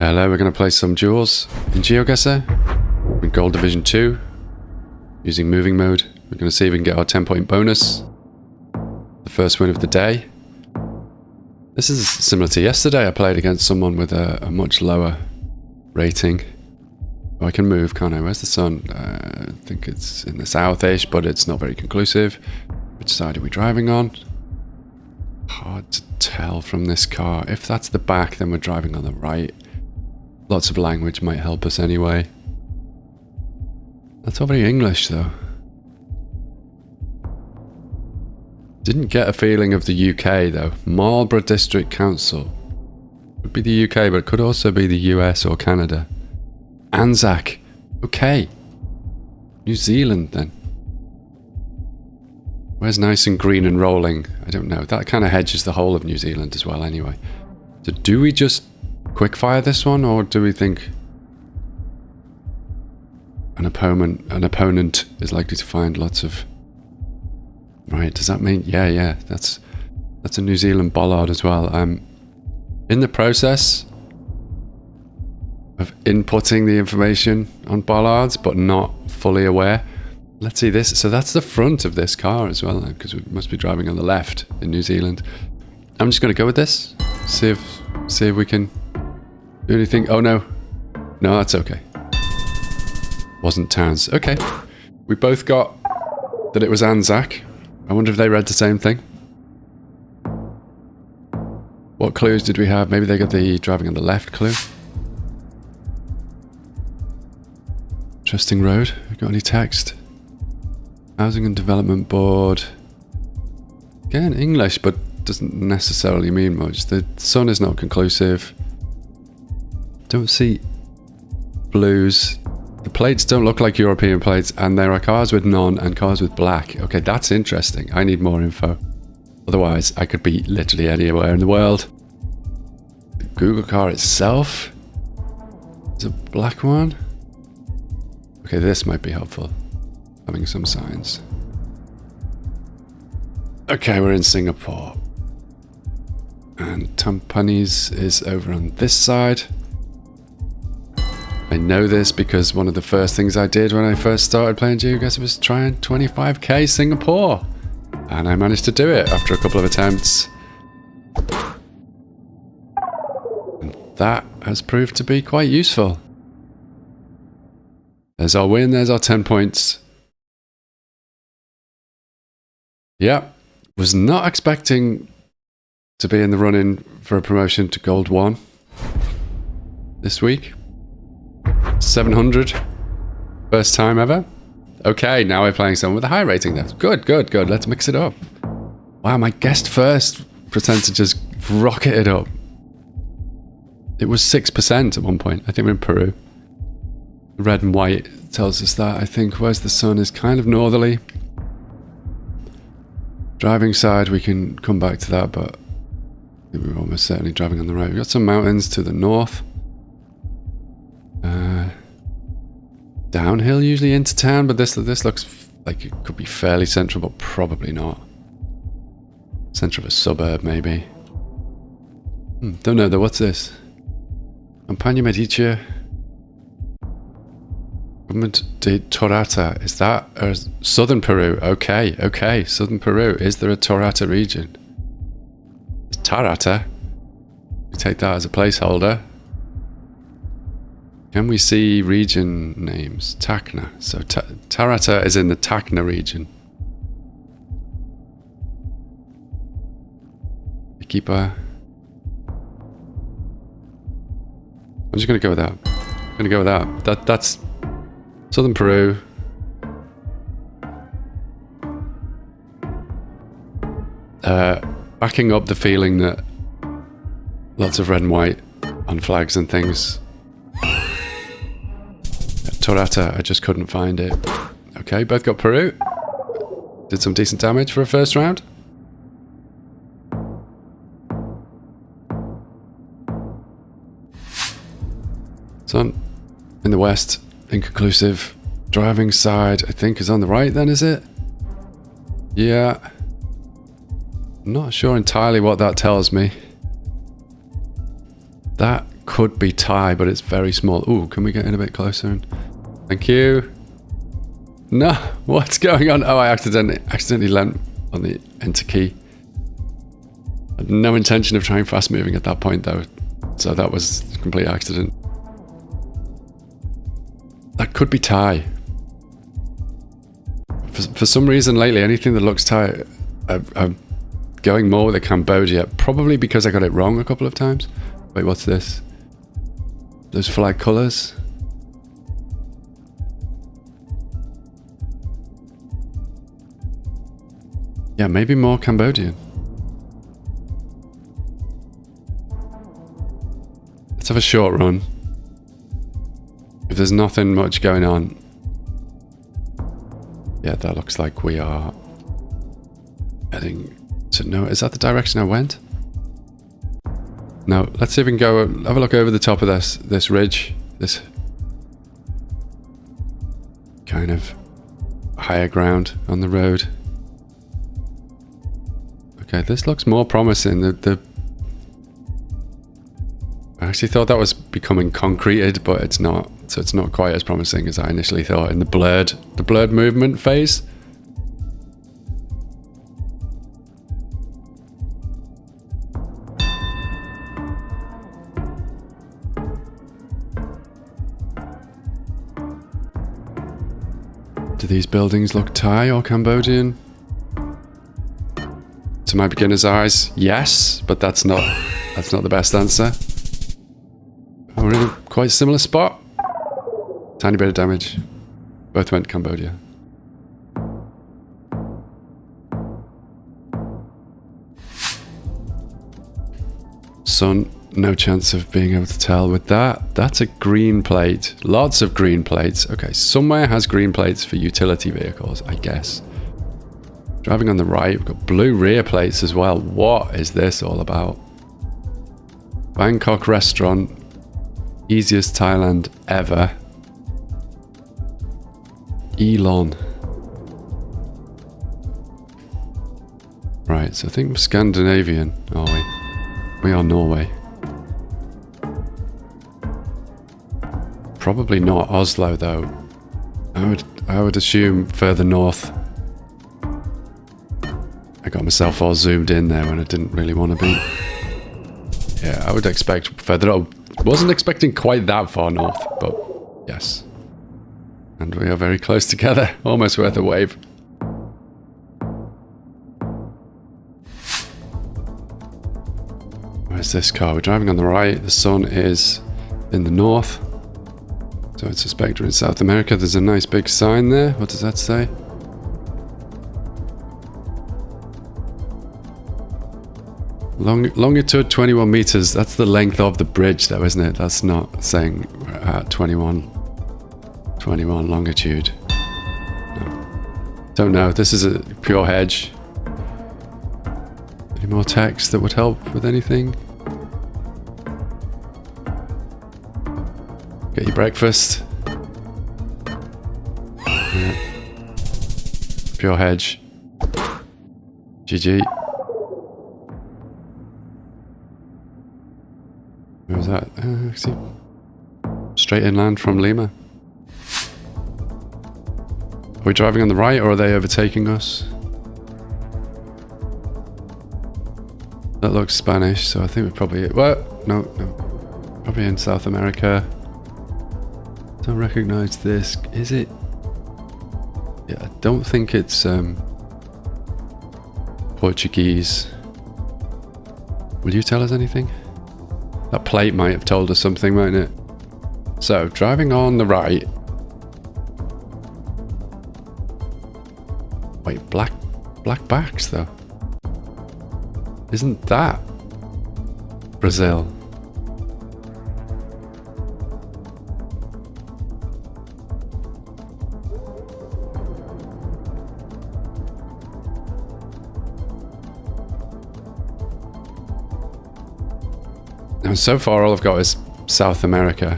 Hello, we're going to play some duels in GeoGuessr in Gold Division 2 using moving mode. We're going to see if we can get our 10-point bonus. The first win of the day. This is similar to yesterday. I played against someone with a much lower rating. Oh, I can move, can't I? Where's the sun? I think it's in the south-ish, but it's not very conclusive. Which side are we driving on? Hard to tell from this car. If that's the back, then we're driving on the right. Lots of language might help us anyway. That's all very English though. Didn't get a feeling of the UK though. Marlborough District Council. Could be the UK, but it could also be the US or Canada. Anzac. Okay. New Zealand then. Where's nice and green and rolling? I don't know. That kind of hedges the whole of New Zealand as well anyway. So do we just quickfire this one, or do we think an opponent is likely to find lots of... Right, does that mean... Yeah, that's a New Zealand bollard as well. I'm in the process of inputting the information on bollards, but not fully aware. Let's see this. So that's the front of this car as well, because we must be driving on the left in New Zealand. I'm just going to go with this. See if we can do anything. Oh no. No, that's okay. Wasn't Towns. Okay. We both got that it was Anzac. I wonder if they read the same thing. What clues did we have? Maybe they got the driving on the left clue. Interesting road. Got any text? Housing and Development Board. Again, English, but doesn't necessarily mean much. The sun is not conclusive. Don't see blues. The plates don't look like European plates, and there are cars with none and cars with black. Okay, that's interesting. I need more info. Otherwise, I could be literally anywhere in the world. The Google car itself is a black one. Okay, this might be helpful. Having some signs. Okay, we're in Singapore. And Tampines is over on this side. I know this because one of the first things I did when I first started playing GeoGuessr was trying 25k Singapore. And I managed to do it after a couple of attempts. And that has proved to be quite useful. There's our win, there's our 10 points. Yep, was not expecting to be in the run-in for a promotion to Gold 1 this week. 700. First time ever. Okay, now we're playing someone with a high rating there. Good. Let's mix it up. Wow, my guest first percentages rocketed up. It was 6% at one point. I think we're in Peru. Red and white tells us that. I think where's the sun is kind of northerly. Driving side, we can come back to that, but I think we're almost certainly driving on the right. We've got some mountains to the north. Downhill usually into town, but this looks like it could be fairly central, but probably not. Centre of a suburb, maybe. Don't know though, what's this? Campagna Medicia. Government de Torata. Is that southern Peru? Okay. Southern Peru. Is there a Torata region? It's Tarata. We take that as a placeholder. Can we see region names? Tacna. So Tarata is in the Tacna region. Iquipa. I'm just going to go with that. That's southern Peru. Backing up the feeling that lots of red and white on flags and things. Torata, I just couldn't find it. Okay, both got Peru. Did some decent damage for a first round. Sun in the west, inconclusive. Driving side, I think, is on the right then, is it? Yeah. I'm not sure entirely what that tells me. That could be Thai, but it's very small. Ooh, can we get in a bit closer? Thank you. No, what's going on? Oh, I accidentally leant on the enter key. I had no intention of trying fast moving at that point though. So that was a complete accident. That could be Thai. For some reason lately, anything that looks Thai, I'm going more with the Cambodia. Probably because I got it wrong a couple of times. Wait, what's this? Those flag colours? Yeah, maybe more Cambodian. Let's have a short run. If there's nothing much going on. Yeah, that looks like we are heading to no. Is that the direction I went? No, let's see if we can go have a look over the top of this ridge. This kind of higher ground on the road. Okay, this looks more promising. I actually thought that was becoming concreted, but it's not. So it's not quite as promising as I initially thought in the blurred movement phase. Do these buildings look Thai or Cambodian? To my beginner's eyes, yes, but that's not the best answer. Oh, we're in a quite similar spot. Tiny bit of damage. Both went Cambodia. Sun, no chance of being able to tell with that. That's a green plate. Lots of green plates. Okay, somewhere has green plates for utility vehicles, I guess. Driving on the right, we've got blue rear plates as well. What is this all about? Bangkok restaurant. Easiest Thailand ever. Elon. Right, so I think we're Scandinavian, are we? We are Norway. Probably not Oslo though. I would assume further north. I got myself all zoomed in there when I didn't really want to be. Yeah, I would expect further up. Wasn't expecting quite that far north, but yes. And we are very close together. Almost worth a wave. Where's this car? We're driving on the right. The sun is in the north. So I suspect we're in South America. There's a nice big sign there. What does that say? Longitude 21 meters. That's the length of the bridge though, isn't it? That's not saying we're at 21 longitude. No. Don't know. This is a pure hedge. Any more text that would help with anything? Get your breakfast. Yeah. Pure hedge. GG. Where was that? See. Straight inland from Lima. Are we driving on the right or are they overtaking us? That looks Spanish, so I think we're probably... Well, no. Probably in South America. Don't recognize this. Is it? Yeah, I don't think it's Portuguese. Will you tell us anything? That plate might have told us something, mightn't it? So, driving on the right. Wait, black backs though. Isn't that Brazil? Now, so far all I've got is South America,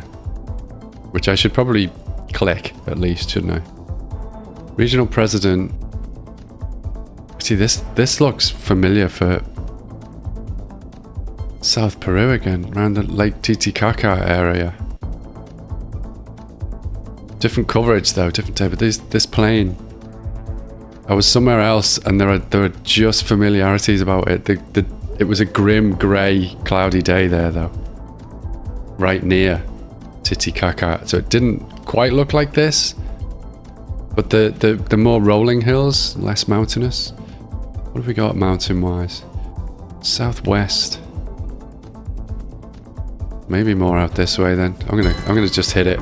which I should probably click at least, shouldn't I? Regional president. See, this looks familiar for South Peru again, around the Lake Titicaca area. Different coverage though, different day, but this plane. I was somewhere else and there were just familiarities about it. It was a grim, grey, cloudy day there though. Right near Titicaca. So it didn't quite look like this. But the more rolling hills, less mountainous. What have we got mountain-wise? Southwest. Maybe more out this way then. I'm gonna just hit it.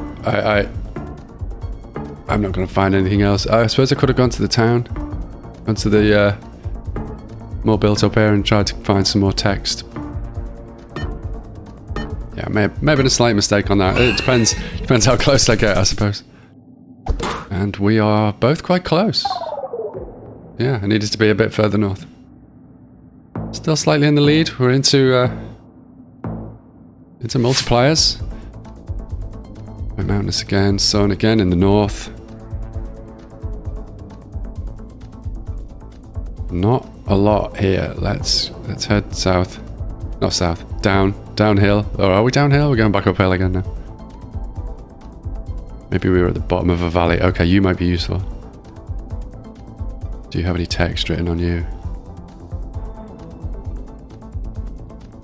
I'm not gonna find anything else. I suppose I could have gone to the town, gone to the more built-up area and tried to find some more text. Yeah, may have been a slight mistake on that. It depends how close I get, I suppose. And we are both quite close. Yeah, I needed to be a bit further north. Still slightly in the lead. We're into multipliers. My mountainous again, sun again in the north. Not a lot here. Let's head south. Not south. Downhill. Or are we downhill? We're going back uphill again now. Maybe we were at the bottom of a valley. Okay, you might be useful. Do you have any text written on you?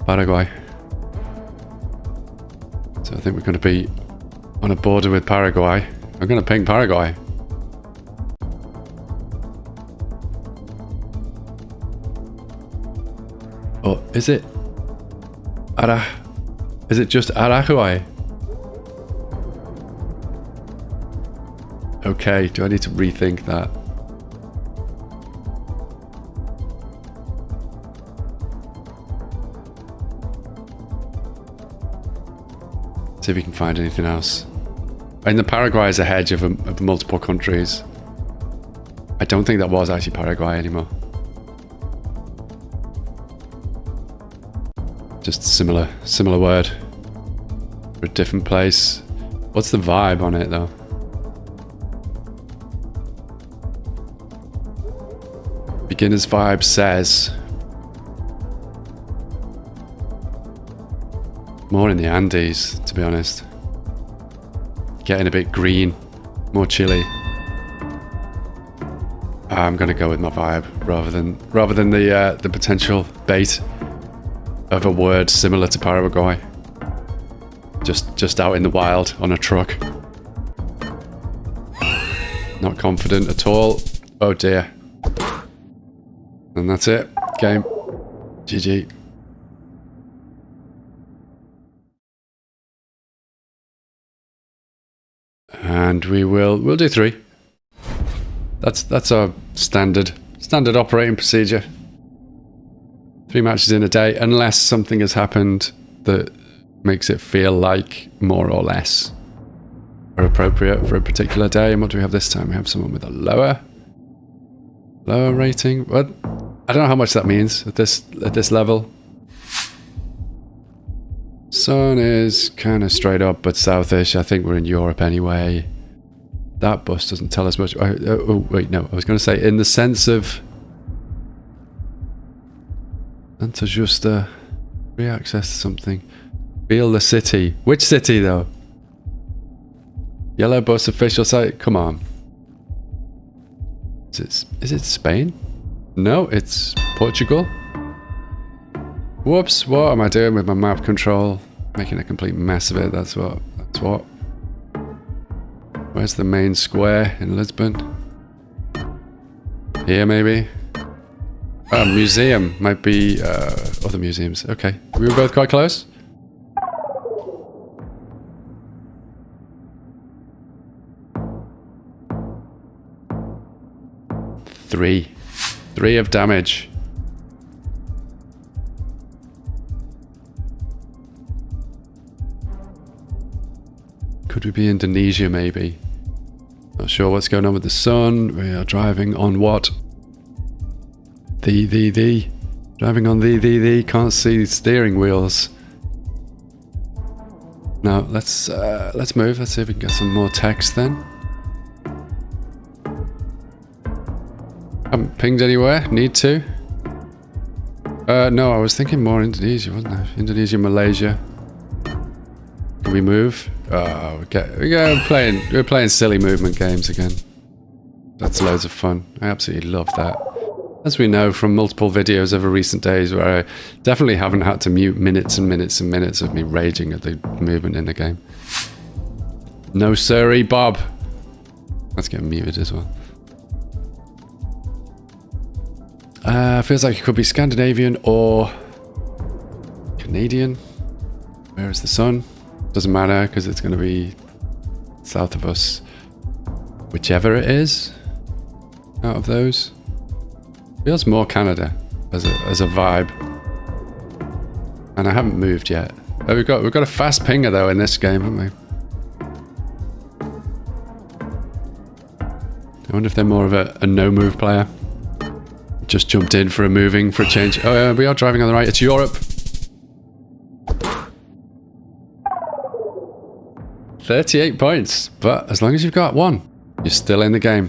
Paraguay. So I think we're going to be on a border with Paraguay. I'm going to ping Paraguay. Oh, is it? Is it just Araguay? Okay, do I need to rethink that? See if we can find anything else. And the Paraguay is a hedge of multiple countries. I don't think that was actually Paraguay anymore. Just a similar word for a different place. What's the vibe on it though? Beginner's vibe says more in the Andes, to be honest. Getting a bit green, more chilly. I'm gonna go with my vibe rather than the potential bait of a word similar to Paraguay. Just out in the wild on a truck. Not confident at all. Oh dear. And that's it. Game. GG. And we'll do 3. That's our standard operating procedure. 3 matches in a day, unless something has happened that makes it feel like more or less are appropriate for a particular day. And what do we have this time? We have someone with a lower rating. But I don't know how much that means at this level. Sun is kind of straight up but southish. I think we're in Europe anyway. That bus doesn't tell us much. Oh wait, no. I was going to say in the sense of and to just re-access something. Feel the city. Which city though? Yellow bus official site. Come on. Is it Spain? No, it's Portugal. Whoops, what am I doing with my map control? Making a complete mess of it, that's what. Where's the main square in Lisbon? Here maybe? Museum might be other museums. Okay, we were both quite close. Three of damage. Could we be Indonesia maybe? Not sure what's going on with the sun. We are driving on what? The. Driving on the. Can't see steering wheels. Now let's move. Let's see if we can get some more text then. Haven't pinged anywhere. Need to. No, I was thinking more Indonesia, wasn't I? Indonesia, Malaysia. Can we move? Oh, we're playing silly movement games again. That's loads of fun. I absolutely love that. As we know from multiple videos over recent days, where I definitely haven't had to mute minutes and minutes and minutes of me raging at the movement in the game. No siree, Bob. Let's get muted as well. Feels like it could be Scandinavian or Canadian. Where is the sun? Doesn't matter because it's going to be south of us. Whichever it is out of those. Feels more Canada as a vibe. And I haven't moved yet. Oh, we've got a fast pinger though in this game, haven't we? I wonder if they're more of a no-move player. Just jumped in for a moving for a change. Oh, we are driving on the right. It's Europe. 38 points. But as long as you've got one, you're still in the game.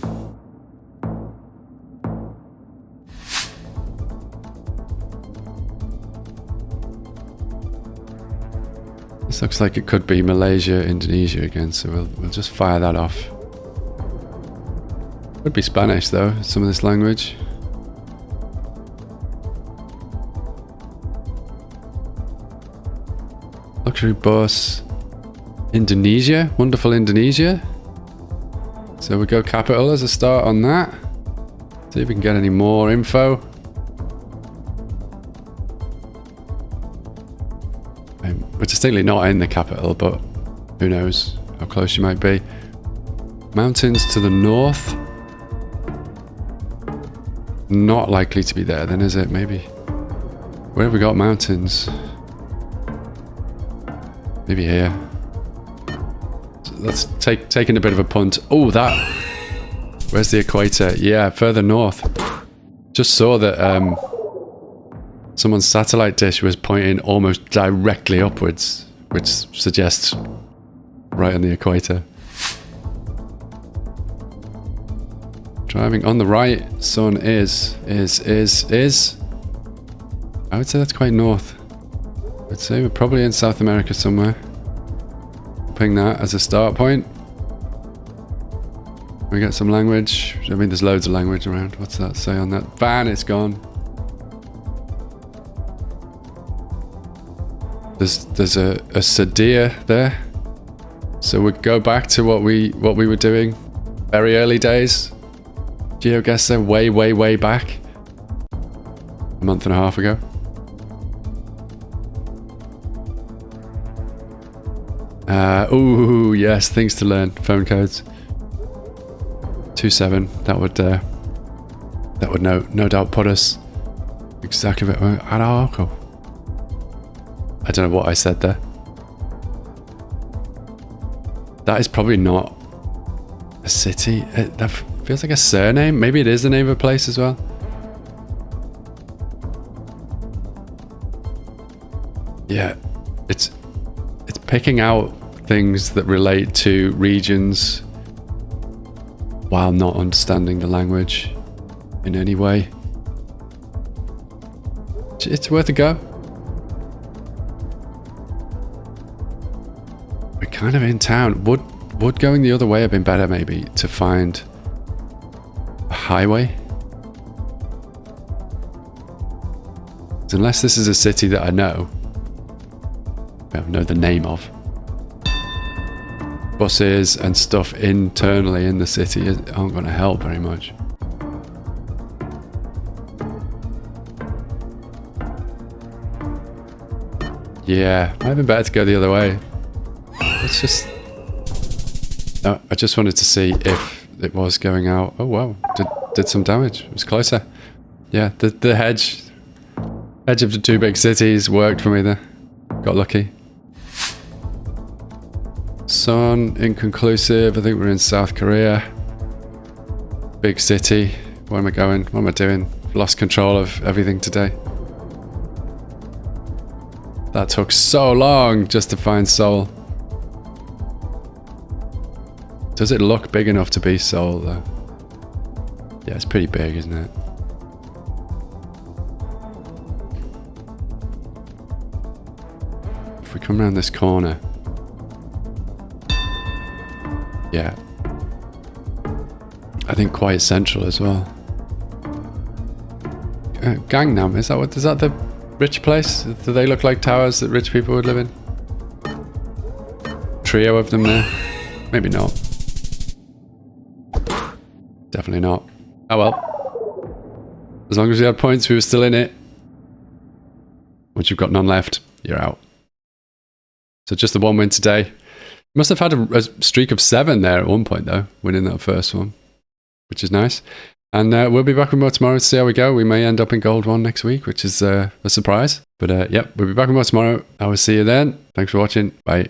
This looks like it could be Malaysia, Indonesia again, so we'll just fire that off. Could be Spanish though, some of this language. Luxury bus. Indonesia, wonderful Indonesia. So we go capital as a start on that. See if we can get any more info. We're distinctly not in the capital, but who knows how close you might be. Mountains to the north. Not likely to be there then, is it? Maybe. Where have we got mountains? Maybe here. So let's taking a bit of a punt. Oh, that. Where's the equator? Yeah, further north. Just saw that someone's satellite dish was pointing almost directly upwards, which suggests right on the equator. Driving on the right, sun is. I would say that's quite north. I'd say we're probably in South America somewhere. Ping that as a start point. We get some language. I mean, there's loads of language around. What's that say on that van? It's gone. There's a Sadia there. So we go back to what we were doing very early days. GeoGuessr way back. A month and a half ago. Ooh, yes, things to learn. Phone codes. 27. That would no doubt put us exactly at Arauco. I don't know what I said there. That is probably not a city. That feels like a surname. Maybe it is the name of a place as well. Yeah, it's picking out things that relate to regions while not understanding the language in any way. It's worth a go. We're kind of in town. Would going the other way have been better maybe to find a highway? Unless this is a city that I know the name of. Buses and stuff internally in the city aren't going to help very much. Yeah, might have been better to go the other way. Let's just... No, I just wanted to see if it was going out. Oh wow, did some damage. It was closer. Yeah, the hedge of the two big cities worked for me there. Got lucky. Sun, inconclusive. I think we're in South Korea. Big city. Where am I going? What am I doing? Lost control of everything today. That took so long just to find Seoul. Does it look big enough to be Seoul though? Yeah, it's pretty big, isn't it? come around this corner. Yeah. I think quite central as well. Gangnam, is that the rich place? Do they look like towers that rich people would live in? Trio of them there? Maybe not. Definitely not. Oh well. As long as we had points, we were still in it. Once you've got none left, you're out. So just the one win today. Must have had a streak of 7 there at one point though, winning that first one, which is nice. And we'll be back with more tomorrow to see how we go. We may end up in Gold 1 next week, which is a surprise. But yep, we'll be back with more tomorrow. I will see you then. Thanks for watching. Bye.